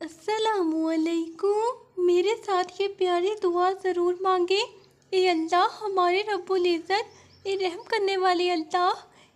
السلام علیکم۔ میرے ساتھ یہ پیاری دعا ضرور مانگے۔ اے اللہ ہمارے رب العزت، اے رحم کرنے والے اللہ،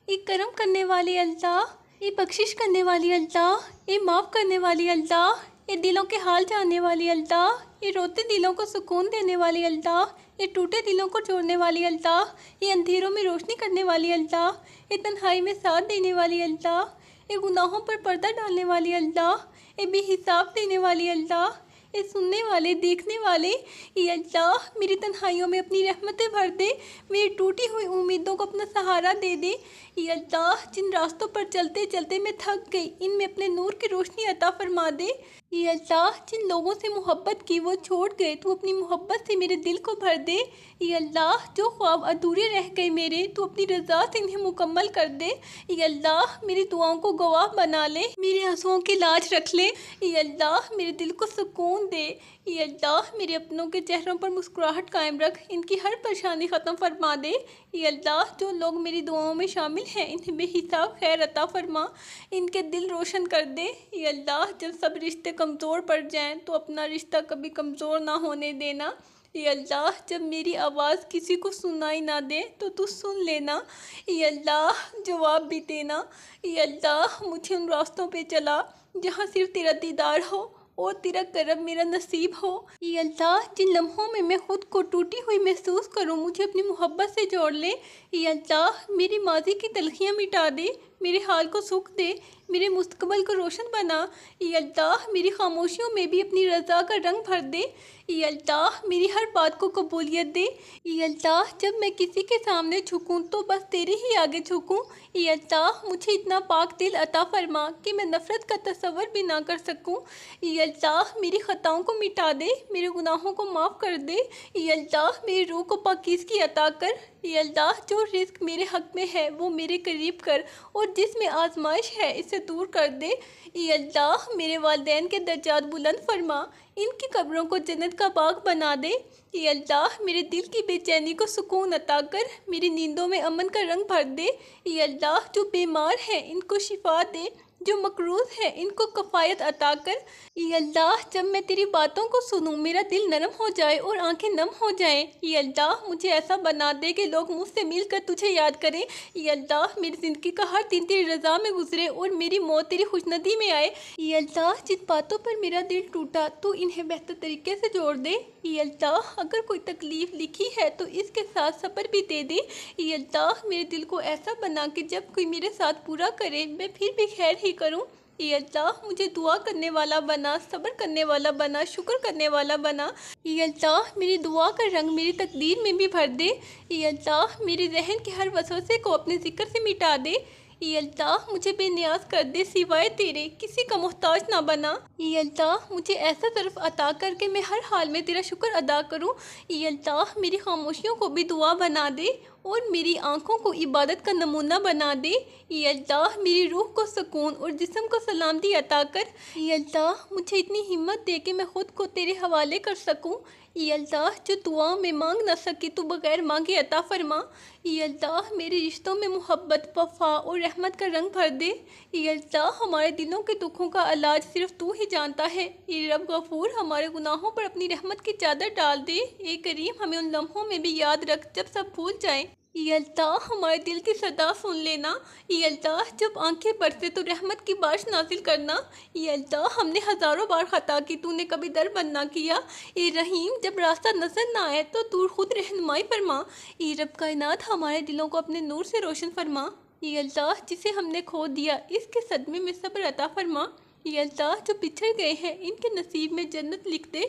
اے کرم کرنے والے اللہ، اے بخشش کرنے والے اللہ، اے معاف کرنے والے اللہ، اے دلوں کے حال جاننے والے اللہ، اے روتے دلوں کو سکون دینے والے اللہ، اے ٹوٹے دلوں کو جوڑنے والے اللہ، اے اندھیروں میں روشنی کرنے والے اللہ، اے تنہائی میں ساتھ دینے والے اللہ، اے گناہوں پر پردہ ڈالنے والے اللہ، اے بے حساب دینے والے اللہ، اے سننے والے دیکھنے والے، اے اللہ میری تنہائیوں میں اپنی رحمتیں بھر دے، میری ٹوٹی ہوئی امیدوں کو اپنا سہارا دے دے۔ اے اللہ جن راستوں پر چلتے چلتے میں تھک گئی، ان میں اپنے نور کی روشنی عطا فرما دے۔ اے اللہ جن لوگوں سے محبت کی وہ چھوڑ گئے، تو اپنی محبت سے میرے دل کو بھر دے۔ اے اللہ جو خواب ادھورے رہ گئے میرے، تو اپنی رضا سے انہیں مکمل کر دے۔ اے اللہ میری دعاؤں کو گواہ بنا لے، میرے آنسوؤں کی لاج رکھ لے۔ اے اللہ میرے دل کو سکون دے۔ اے اللہ میرے اپنوں کے چہروں پر مسکراہٹ قائم رکھ، ان کی ہر پریشانی ختم فرما دے۔ اے اللہ جو لوگ میری دعاؤں میں شامل ہیں، انہیں بے حساب خیر عطا فرما، ان کے دل روشن کر دے۔ اے اللہ جب سب رشتے کمزور پڑ جائیں تو اپنا رشتہ کبھی کمزور نہ ہونے دینا۔ اے اللہ جب میری آواز کسی کو سنائی نہ دے تو سن لینا۔ اے اللہ جواب بھی دینا۔ اے اللہ مجھے ان راستوں پہ چلا جہاں صرف تیرا دیدار ہو اور تیرا کرم میرا نصیب ہو۔ اے اللہ جن لمحوں میں خود کو ٹوٹی ہوئی محسوس کروں، مجھے اپنی محبت سے جوڑ لے۔ اے اللہ میری ماضی کی تلخیاں مٹا دے، میرے حال کو سکھ دے، میرے مستقبل کو روشن بنا۔ اے اللہ میری خاموشیوں میں بھی اپنی رضا کا رنگ بھر دے۔ اے اللہ میری ہر بات کو قبولیت دے۔ اے اللہ جب میں کسی کے سامنے جھکوں تو بس تیرے ہی آگے جھکوں۔ اے اللہ مجھے اتنا پاک دل عطا فرما کہ میں نفرت کا تصور بھی نہ کر سکوں۔ اے اللہ میری خطاؤں کو مٹا دے، میرے گناہوں کو معاف کر دے۔ اے اللہ میری روح کو پاکیزگی عطا کر۔ اے اللہ جو رزق میرے حق میں ہے وہ میرے قریب کر، اور جس میں آزمائش ہے اسے دور کر دے۔ اے اللہ میرے والدین کے درجات بلند فرما، ان کی قبروں کو جنت کا باغ بنا دے۔ اے اللہ میرے دل کی بے چینی کو سکون عطا کر، میری نیندوں میں امن کا رنگ بھر دے۔ اے اللہ جو بیمار ہیں ان کو شفا دے، جو مقروض ہیں ان کو کفایت عطا کر۔ اے اللہ جب میں تیری باتوں کو سنوں میرا دل نرم ہو جائے اور آنکھیں نم ہو جائیں۔ اے اللہ مجھے ایسا بنا دے کہ لوگ مجھ سے مل کر تجھے یاد کریں۔ اے اللہ میری زندگی کا ہر دن تیری رضا میں گزرے اور میری موت تیری خوشندی میں آئے۔ اے اللہ جن باتوں پر میرا دل ٹوٹا تو انہیں بہتر طریقے سے جوڑ دے۔ اے اللہ اگر کوئی تکلیف لکھی ہے تو اس کے ساتھ صبر بھی دے دے۔ اے اللہ میرے دل کو ایسا بنا کہ جب کوئی میرے ساتھ برا کرے میں پھر بھی خیر ہی کروں۔ اے اللہ مجھے دعا کرنے والا بنا، صبر کرنے والا بنا، شکر کرنے والا بنا۔ اے اللہ میری دعا کا رنگ میری تقدیر میں بھی بھر دے۔ اے اللہ میرے ذہن کے ہر وسوسے کو اپنے ذکر سے مٹا دے۔ اے اللہ مجھے بے نیاز کر دے، سوائے تیرے کسی کا محتاج نہ بنا۔ اے اللہ مجھے ایسا طرف عطا کر کے میں ہر حال میں تیرا شکر ادا کروں۔ اے اللہ میری خاموشیوں کو بھی دعا بنا دے اور میری آنکھوں کو عبادت کا نمونہ بنا دے۔ اے اللہ میری روح کو سکون اور جسم کو سلامتی عطا کر۔ اے اللہ مجھے اتنی ہمت دے کہ میں خود کو تیرے حوالے کر سکوں۔ اے اللہ جو دعاؤں میں مانگ نہ سکی تو بغیر مانگے عطا فرما۔ اے اللہ میرے رشتوں میں محبت، وفا اور رحمت کا رنگ بھر دے۔ اے اللہ ہمارے دلوں کے دکھوں کا علاج صرف تو ہی جانتا ہے۔ اے رب غفور ہمارے گناہوں پر اپنی رحمت کی چادر ڈال دے۔ اے کریم ہمیں ان لمحوں میں بھی یاد رکھ جب سب بھول جائیں۔ اے اللہ ہمارے دل کی صدا سن لینا۔ اے اللہ جب آنکھیں برسے تو رحمت کی بارش نازل کرنا۔ اے اللہ ہم نے ہزاروں بار خطا کی، تو نے کبھی در بند نہ کیا۔ اے رحیم جب راستہ نظر نہ آئے تو خود رہنمائی فرما۔ اے رب کائنات ہمارے دلوں کو اپنے نور سے روشن فرما۔ اے اللہ جسے ہم نے کھو دیا اس کے صدمے میں صبر عطا فرما۔ اے اللہ جو بچھڑ گئے ہیں ان کے نصیب میں جنت لکھ دے۔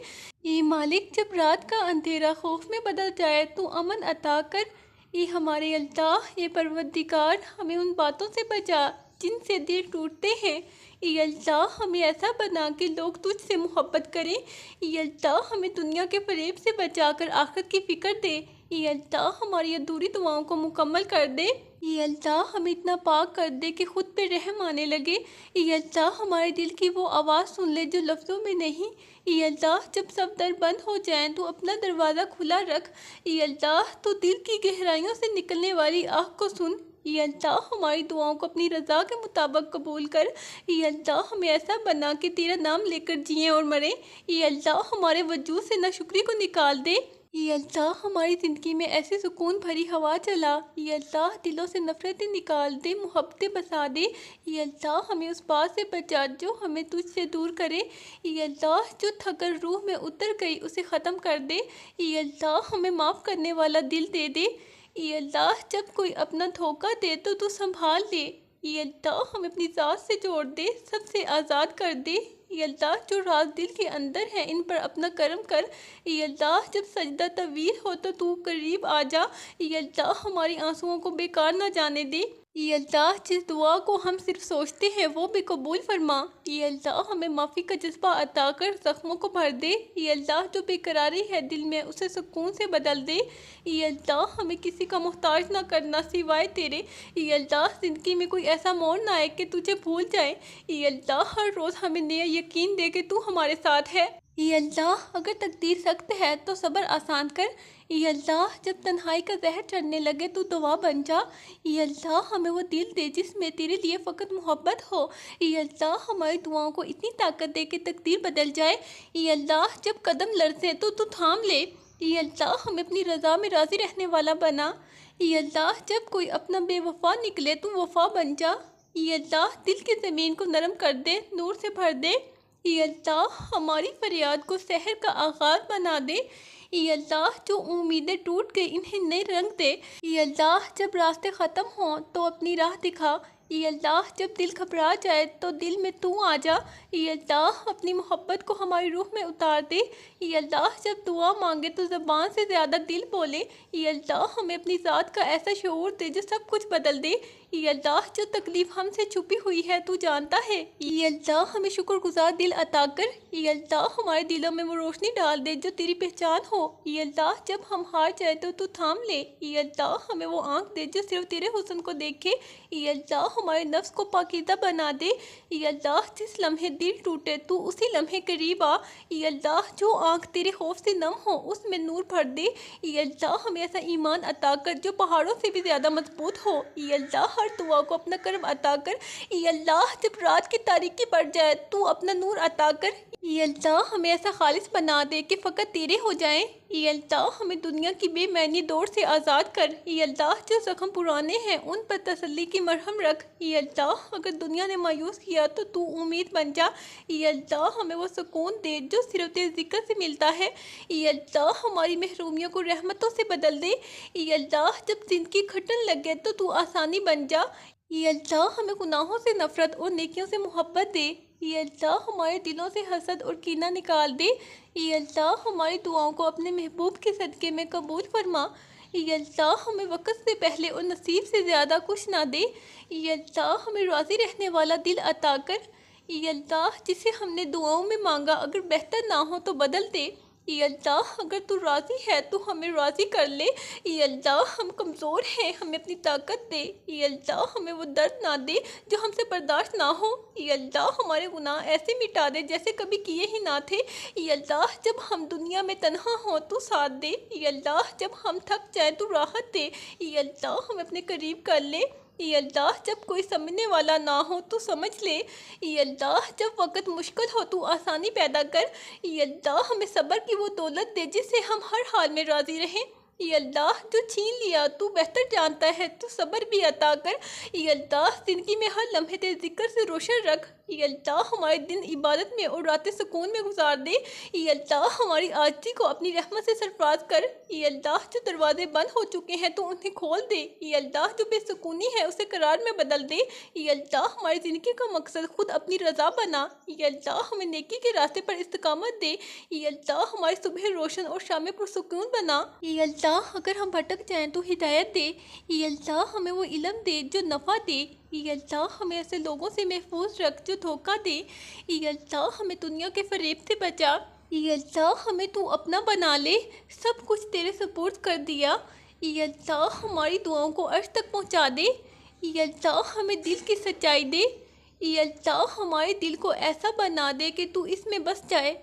اے مالک جب رات کا اندھیرا خوف میں بدل جائے تو امن عطا کر۔ اے ہمارے اللہ، اے پروردگار ہمیں ان باتوں سے بچا جن سے دل ٹوٹتے ہیں۔ اے اللہ ہمیں ایسا بنا کہ لوگ تجھ سے محبت کریں۔ اے اللہ ہمیں دنیا کے فریب سے بچا کر آخرت کی فکر دے۔ اے اللہ ہماری ادھوری دعاؤں کو مکمل کر دے۔ اے اللہ ہمیں اتنا پاک کر دے کہ خود پہ رحم آنے لگے۔ اے اللہ ہمارے دل کی وہ آواز سن لے جو لفظوں میں نہیں۔ اے اللہ جب سب در بند ہو جائیں تو اپنا دروازہ کھلا رکھ۔ اے اللہ تو دل کی گہرائیوں سے نکلنے والی آہ کو سن۔ یا اللہ ہماری دعاؤں کو اپنی رضا کے مطابق قبول کر۔ یا اللہ ہمیں ایسا بنا کہ تیرا نام لے کر جئیں اور مریں۔ یا اللہ ہمارے وجود سے ناشکری کو نکال دے۔ یا اللہ ہماری زندگی میں ایسی سکون بھری ہوا چلا۔ یا اللہ دلوں سے نفرتیں نکال دے، محبتیں بسا دے۔ یا اللہ ہمیں اس بات سے بچا جو ہمیں تجھ سے دور کرے۔ یا اللہ جو تھکر روح میں اتر گئی اسے ختم کر دے۔ یا اللہ ہمیں معاف کرنے والا دل دے دے۔ یا اللہ جب کوئی اپنا دھوکہ دے تو سنبھال لے۔ یا اللہ ہمیں اپنی ذات سے جوڑ دے، سب سے آزاد کر دے۔ یا اللہ جو راز دل کے اندر ہیں ان پر اپنا کرم کر۔ یا اللہ جب سجدہ طویل ہو تو قریب آ جا۔ یا اللہ ہماری آنسوؤں کو بیکار نہ جانے دے۔ یا اللہ جس دعا کو ہم صرف سوچتے ہیں وہ بھی قبول فرما۔ یا اللہ ہمیں معافی کا جذبہ عطا کر زخموں کو بھر دے۔ یا اللہ جو بے قراری ہے دل میں اسے سکون سے بدل دے۔ یا اللہ ہمیں کسی کا محتاج نہ کرنا سوائے تیرے۔ یا اللہ زندگی میں کوئی ایسا موڑ نہ آئے کہ تجھے بھول جائے۔ یا اللہ ہر روز ہمیں نیا یقین دے کہ تو ہمارے ساتھ ہے۔ یا اللہ اگر تقدیر سخت ہے تو صبر آسان کر۔ یا اللہ جب تنہائی کا زہر چڑھنے لگے تو دوا بن جا۔ یا اللہ ہمیں وہ دل دے جس میں تیرے لیے فقط محبت ہو۔ یا اللہ ہماری دعاؤں کو اتنی طاقت دے کہ تقدیر بدل جائے۔ یا اللہ جب قدم لرزے تو تھام لے۔ یا اللہ ہمیں اپنی رضا میں راضی رہنے والا بنا۔ یا اللہ جب کوئی اپنا بے وفا نکلے تو وفا بن جا۔ یا اللہ دل کی زمین کو نرم کر دے، نور سے بھر دے۔ یا اللہ ہماری فریاد کو سحر کا آغاز بنا دے۔ یا اللہ جو امیدیں ٹوٹ گئی انہیں نئے رنگ دے۔ یا اللہ جب راستے ختم ہوں تو اپنی راہ دکھا۔ یا اللہ جب دل گھبرا جائے تو دل میں تو آ جا۔ یا اللہ اپنی محبت کو ہماری روح میں اتار دے۔ یا اللہ جب دعا مانگے تو زبان سے زیادہ دل بولے۔ یا اللہ ہمیں اپنی ذات کا ایسا شعور دے جو سب کچھ بدل دے۔ یا اللہ جو تکلیف ہم سے چھپی ہوئی ہے تو جانتا ہے۔ یا اللہ ہمیں شکر گزار دل عطا کر۔ یا اللہ ہمارے دلوں میں وہ روشنی ڈال دے جو تیری پہچان ہو۔ یا اللہ جب ہم ہار جائے تو تھام لے۔ یا اللہ ہمیں وہ آنکھ دے جو صرف تیرے حسن کو دیکھے۔ یا اللہ ہمارے نفس کو پاکیزہ بنا دے۔ یا اللہ جس لمحے دل ٹوٹے تو اسی لمحے قریب آ۔ یا اللہ جو آنکھ تیرے خوف سے نم ہو اس میں نور بھر دے۔ یا اللہ ہمیں ایسا ایمان عطا کر جو پہاڑوں سے بھی زیادہ مضبوط ہو۔ یا اللہ ہر دعا کو اپنا کرم عطا کر۔ یا اللہ جب رات کی تاریکی بڑھ جائے تو اپنا نور عطا کر۔ یا اللہ ہمیں ایسا خالص بنا دے کہ فقط تیرے ہو جائیں۔ یا اللہ ہمیں دنیا کی بے معنی دور سے آزاد کر۔ یا اللہ جو زخم پرانے ہیں ان پر تسلی کی مرہم رکھ۔ یا اللہ اگر دنیا نے مایوس کیا تو امید بن جا۔ یا اللہ ہمیں وہ سکون دے جو صرف تیرے ذکر سے ملتا ہے۔ یا اللہ ہماری محرومیوں کو رحمتوں سے بدل دے۔ یا اللہ جب زندگی گھٹن لگے تو آسانی بن جا۔ یا اللہ ہمیں گناہوں سے نفرت اور نیکیوں سے محبت دے۔ یا اللہ ہمارے دلوں سے حسد اور کینہ نکال دے۔ یا اللہ ہماری دعاؤں کو اپنے محبوب کے صدقے میں قبول فرما۔ یا اللہ ہمیں وقت سے پہلے اور نصیب سے زیادہ کچھ نہ دے۔ یا اللہ ہمیں راضی رہنے والا دل عطا کر۔ یا اللہ جسے ہم نے دعاؤں میں مانگا اگر بہتر نہ ہو تو بدل دے۔ یا اللہ اگر تو راضی ہے تو ہمیں راضی کر لے۔ یا اللہ ہم کمزور ہیں، ہمیں اپنی طاقت دے۔ یا اللہ ہمیں وہ درد نہ دے جو ہم سے برداشت نہ ہو۔ یا اللہ ہمارے گناہ ایسے مٹا دے جیسے کبھی کیے ہی نہ تھے۔ یا اللہ جب ہم دنیا میں تنہا ہوں تو ساتھ دے۔ یا اللہ جب ہم تھک جائیں تو راحت دے۔ یا اللہ ہمیں اپنے قریب کر لے۔ یا اللہ جب کوئی سمجھنے والا نہ ہو تو سمجھ لے۔ یا اللہ جب وقت مشکل ہو تو آسانی پیدا کر۔ یا اللہ ہمیں صبر کی وہ دولت دے جس سے ہم ہر حال میں راضی رہیں۔ یا اللہ جو چھین لیا تو بہتر جانتا ہے تو صبر بھی عطا کر۔ یا اللہ زندگی میں ہر لمحے تیرے ذکر سے روشن رکھ۔ یا اللہ ہمارے دن عبادت میں اور راتیں سکون میں گزار دے۔ یا اللہ ہماری عاجزی کو اپنی رحمت سے سرفراز کر۔ یا اللہ جو دروازے بند ہو چکے ہیں تو انہیں کھول دے۔ یا اللہ جو بے سکونی ہے اسے قرار میں بدل دے۔ یا اللہ ہماری زندگی کا مقصد خود اپنی رضا بنا۔ یا اللہ ہمیں نیکی کے راستے پر استقامت دے۔ یا اللہ ہماری صبح روشن اور شام پرسکون بنا۔ یا اللہ اگر ہم بھٹک جائیں تو ہدایت دے۔ یا اللہ ہمیں وہ علم دے جو نفع دے۔ یا اللہ ہمیں ایسے لوگوں سے محفوظ رکھ جو دھوکہ دے۔ یا اللہ ہمیں دنیا کے فریب سے بچا۔ یا اللہ ہمیں تو اپنا بنا لے، سب کچھ تیرے سپرد کر دیا۔ یا اللہ ہماری دعاؤں کو عرش تک پہنچا دے۔ یا اللہ ہمیں دل کی سچائی دے۔ یا اللہ ہمارے دل کو ایسا بنا دے کہ تو اس میں بس جائے۔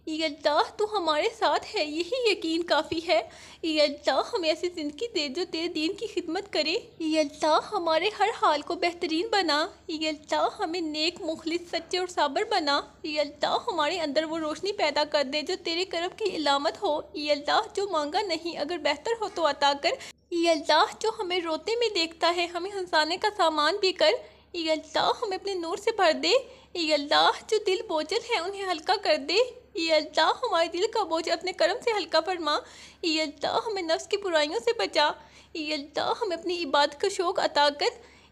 یا اللہ تو ہمارے ساتھ ہے، یہی یقین کافی ہے۔ یا اللہ ہمیں ایسی زندگی دے جو تیرے دین کی خدمت کرے۔ یا اللہ ہمارے ہر حال کو بہترین بنا۔ یا اللہ ہمیں نیک، مخلص، سچے اور صابر بنا۔ یا اللہ ہمارے اندر وہ روشنی پیدا کر دے جو تیرے کرم کی علامت ہو۔ یا اللہ جو مانگا نہیں اگر بہتر ہو تو عطا کر۔ یا اللہ جو ہمیں روتے میں دیکھتا ہے ہمیں ہنسانے کا سامان بھی کر۔ یا اللہ ہمیں اپنے نور سے بھر دے۔ یا اللہ جو دل بوجھل ہے انہیں ہلکا کر دے۔ یا اللہ ہمارے دل کا بوجھ اپنے کرم سے ہلکا فرما۔ یا اللہ ہمیں نفس کی برائیوں سے بچا۔ یا اللہ ہمیں اپنی عبادت کا شوق عطا کر۔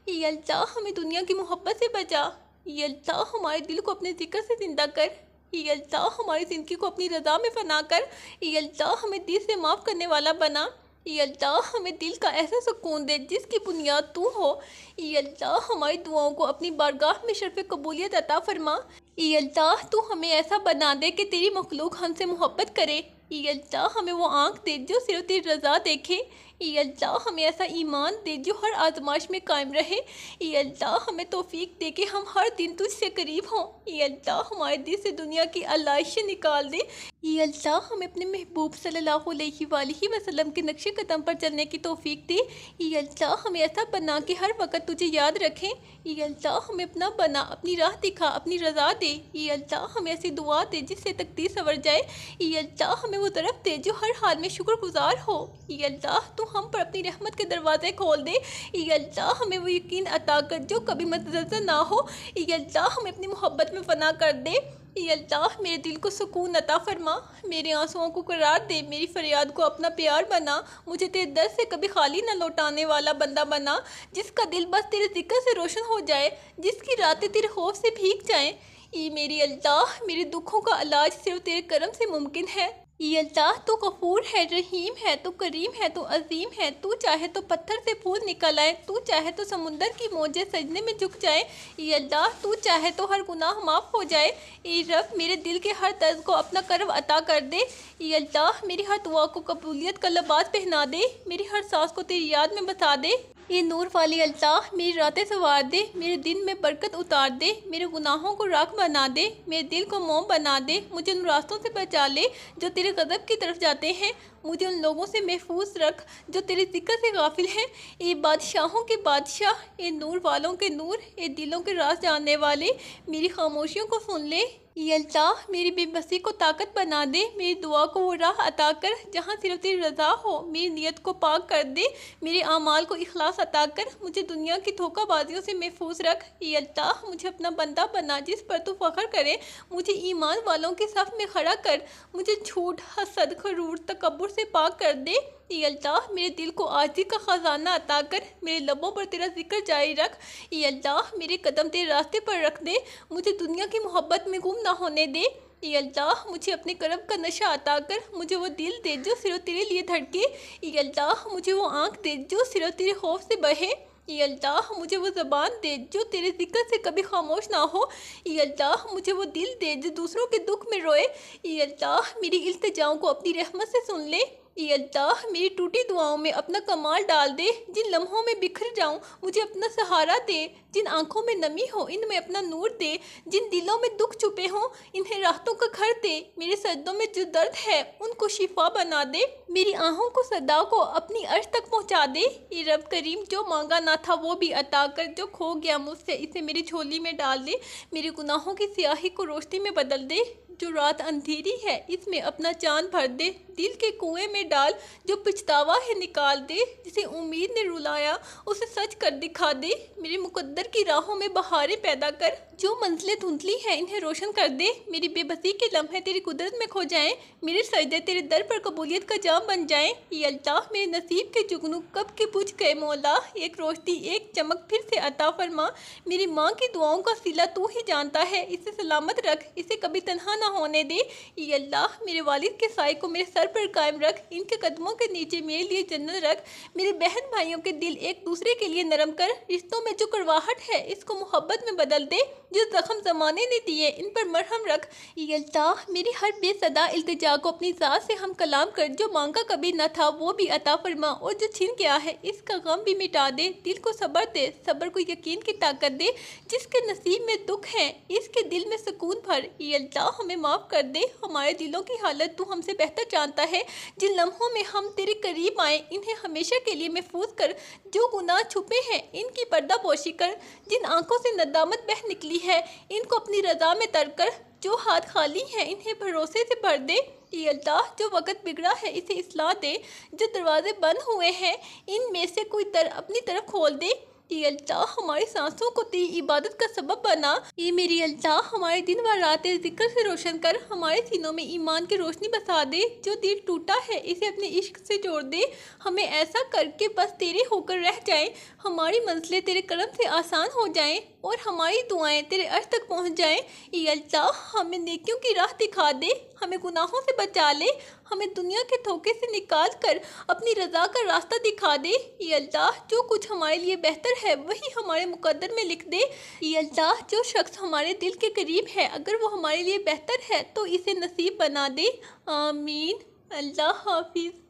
یا اللہ ہمیں دنیا کی محبت سے بچا۔ یا اللہ ہمارے دل کو اپنے ذکر سے زندہ کر۔ یا اللہ ہماری زندگی کو اپنی رضا میں فنا کر۔ یا اللہ ہمیں دل سے معاف کرنے والا بنا۔ یا اللہ ہمیں دل کا ایسا سکون دے جس کی بنیاد تو ہو۔ یا اللہ ہماری دعاؤں کو اپنی بارگاہ میں شرف قبولیت عطا فرما۔ یا اللہ تو ہمیں ایسا بنا دے کہ تیری مخلوق ہم سے محبت کرے۔ یا اللہ ہمیں وہ آنکھ دے جو صرف تیری رضا دیکھے۔ یا اللہ ہمیں ایسا ایمان دے جو ہر آزمائش میں قائم رہے۔ یا اللہ ہمیں توفیق دے کہ ہم ہر دن تجھ سے قریب ہوں۔ یا اللہ ہمارے دل سے دنیا کی علائشیں نکال دے۔ یا اللہ ہمیں اپنے محبوب صلی اللہ علیہ وآلہ وسلم کے نقش قدم پر چلنے کی توفیق دے۔ یا اللہ ہمیں ایسا بنا کہ ہر وقت تجھے یاد رکھیں۔ یا اللہ ہمیں اپنا بنا، اپنی راہ دکھا، اپنی رضا دے۔ یا اللہ ہمیں ایسی دعا دے جس سے تقدیر سنور جائے۔ یا اللہ ہمیں وہ طرف دے جو ہر حال میں شکر گزار ہو۔ یا اللہ تو ہم پر اپنی رحمت کے دروازے کھول دے۔ یا اللہ ہمیں وہ یقین عطا کر جو کبھی متزلزل نہ ہو۔ یا اللہ ہمیں اپنی محبت میں فنا کر دے۔ یا اللہ میرے دل کو سکون عطا فرما، میرے آنسوؤں کو قرار دے، میری فریاد کو اپنا پیار بنا، مجھے تیرے در سے کبھی خالی نہ لوٹانے والا بندہ بنا، جس کا دل بس تیرے ذکر سے روشن ہو جائے، جس کی راتیں تیرے خوف سے بھیگ جائیں۔ اے میری اللہ میرے دکھوں کا علاج صرف تیرے کرم سے ممکن ہے۔ یا اللہ تو غفور ہے، رحیم ہے، تو کریم ہے، تو عظیم ہے، تو چاہے تو پتھر سے پھول نکل آئے، تو چاہے تو سمندر کی موجیں سجدے میں جھک جائیں۔ یا اللہ تو چاہے تو ہر گناہ معاف ہو جائے۔ اے رب میرے دل کے ہر درد کو اپنا کرم عطا کر دے۔ یا اللہ میری ہر دعا کو قبولیت کا لباس پہنا دے، میری ہر سانس کو تیری یاد میں بسا دے۔ اے نور والی اللہ میری راتیں سنوار دے، میرے دن میں برکت اتار دے، میرے گناہوں کو راکھ بنا دے، میرے دل کو موم بنا دے، مجھے ان راستوں سے بچا لے جو تیرے غضب کی طرف جاتے ہیں، مجھے ان لوگوں سے محفوظ رکھ جو تیرے ذکر سے غافل ہیں۔ اے بادشاہوں کے بادشاہ، اے نور والوں کے نور، اے دلوں کے راز جاننے والے، میری خاموشیوں کو سن لے۔ یا اللہ میری بے بسی کو طاقت بنا دے، میری دعا کو وہ راہ عطا کر جہاں صرف تیری رضا ہو، میری نیت کو پاک کر دے، میرے اعمال کو اخلاص عطا کر، مجھے دنیا کی دھوکہ بازیوں سے محفوظ رکھ۔ یا اللہ مجھے اپنا بندہ بنا جس پر تو فخر کرے، مجھے ایمان والوں کے صف میں کھڑا کر، مجھے جھوٹ، حسد، غرور، تکبر سے پاک کر دے۔ یا اللہ میرے دل کو عاجزی کا خزانہ عطا کر، میرے لبوں پر تیرا ذکر جاری رکھ۔ یا اللہ میرے قدم تیرے راستے پر رکھ دے، مجھے دنیا کی محبت میں گم نہ ہونے دے۔ یا اللہ مجھے اپنے کرم کا نشہ عطا کر، مجھے وہ دل دے جو صرف تیرے لیے دھڑکے۔ یا اللہ مجھے وہ آنکھ دے جو صرف تیرے خوف سے بہے۔ یا اللہ مجھے وہ زبان دے جو تیرے ذکر سے کبھی خاموش نہ ہو۔ یا اللہ مجھے وہ دل دے جو دوسروں کے دکھ میں روئے۔ یا اللہ میری التجاؤں کو اپنی رحمت سے سن لے۔ یا اللہ میری ٹوٹی دعاؤں میں اپنا کمال ڈال دے، جن لمحوں میں بکھر جاؤں مجھے اپنا سہارا دے، جن آنکھوں میں نمی ہو ان میں اپنا نور دے، جن دلوں میں دکھ چھپے ہوں انہیں راحتوں کا گھر دے، میرے سجدوں میں جو درد ہے ان کو شفا بنا دے، میری آہوں کو صدا کو اپنی عرش تک پہنچا دے۔ اے رب کریم جو مانگا نہ تھا وہ بھی عطا کر، جو کھو گیا مجھ سے اسے میری جھولی میں ڈال دے، میرے گناہوں کی سیاہی کو روشنی میں بدل دے، جو رات اندھیری ہے اس میں اپنا چاند بھر دے، دل کے کنویں میں ڈال، جو پچھتاوا ہے نکال دے، جسے امید نے رلایا اسے سچ کر دکھا دے، میرے مقدر کی راہوں میں بہاریں پیدا کر، جو منزلیں دھندلی ہیں انہیں روشن کر دے، میری بے بسی کے لمحے تیری قدرت میں کھو جائیں، میرے سجدے تیرے در پر قبولیت کا جام بن جائیں۔ یا اللہ میرے نصیب کے جگنو کب کے بجھ گئے مولا، ایک روشنی ایک چمک پھر سے عطا فرما، میری ماں کی دعاؤں کا صلہ تو ہی جانتا ہے، اسے سلامت رکھ، اسے کبھی تنہا نہ ہونے دے۔ یا اللہ میرے والد کے سائے کو میرے سر پر قائم رکھ، ان کے قدموں کے نیچے میرے لیے جنت رکھ، میرے بہن بھائیوں کے دل ایک دوسرے کے لیے نرم کر، رشتوں میں جو کڑواہٹ ہے اس کو محبت میں بدل دے۔ جو زخم زمانے نے دیے ان پر مرہم رکھ۔ اے اللہ میری ہر بے صدا التجا کو اپنی ذات سے ہم کلام کر، جو مانگا کبھی نہ تھا وہ بھی عطا فرما، اور جو چھن گیا ہے اس کا غم بھی مٹا دے۔ دل کو صبر دے، صبر کو یقین کی طاقت دے، جس کے نصیب میں دکھ ہے اس کے دل میں سکون بھر۔ اے اللہ ہمیں معاف کر دے، ہمارے دلوں کی حالت تو ہم سے بہتر جانتا ہے۔ جن لمحوں میں ہم تیرے قریب آئیں انہیں ہمیشہ کے لیے محفوظ کر، جو گناہ چھپے ہیں ان کی پردہ پوشی کر، جن آنکھوں سے ندامت بہہ نکلی ہے ان کو اپنی رضا میں تر کر، جو ہاتھ خالی ہیں انہیں بھروسے سے بھر دے۔ اے اللہ جو وقت بگڑا ہے اسے اصلاح دے، جو دروازے بند ہوئے ہیں ان میں سے کوئی در اپنی طرف کھول دے۔ اے اللہ ہماری سانسوں کو تیری عبادت کا سبب بنا۔ اے میری اللہ ہمارے دن و رات تیرے ذکر سے روشن کر، ہمارے سینوں میں ایمان کی روشنی بسا دے، جو دل ٹوٹا ہے اسے اپنے عشق سے جوڑ دے۔ ہمیں ایسا کر کے بس تیرے ہو کر رہ جائیں، ہماری منزلیں تیرے کرم سے آسان ہو جائیں اور ہماری دعائیں تیرے عرش تک پہنچ جائیں۔ اے اللہ ہمیں نیکیوں کی راہ دکھا دے، ہمیں گناہوں سے بچا لے، ہمیں دنیا کے دھوکے سے نکال کر اپنی رضا کا راستہ دکھا دے۔ اے اللہ جو کچھ ہمارے لیے بہتر ہے وہی ہمارے مقدر میں لکھ دے۔ اے اللہ جو شخص ہمارے دل کے قریب ہے اگر وہ ہمارے لیے بہتر ہے تو اسے نصیب بنا دے۔ آمین۔ اللہ حافظ۔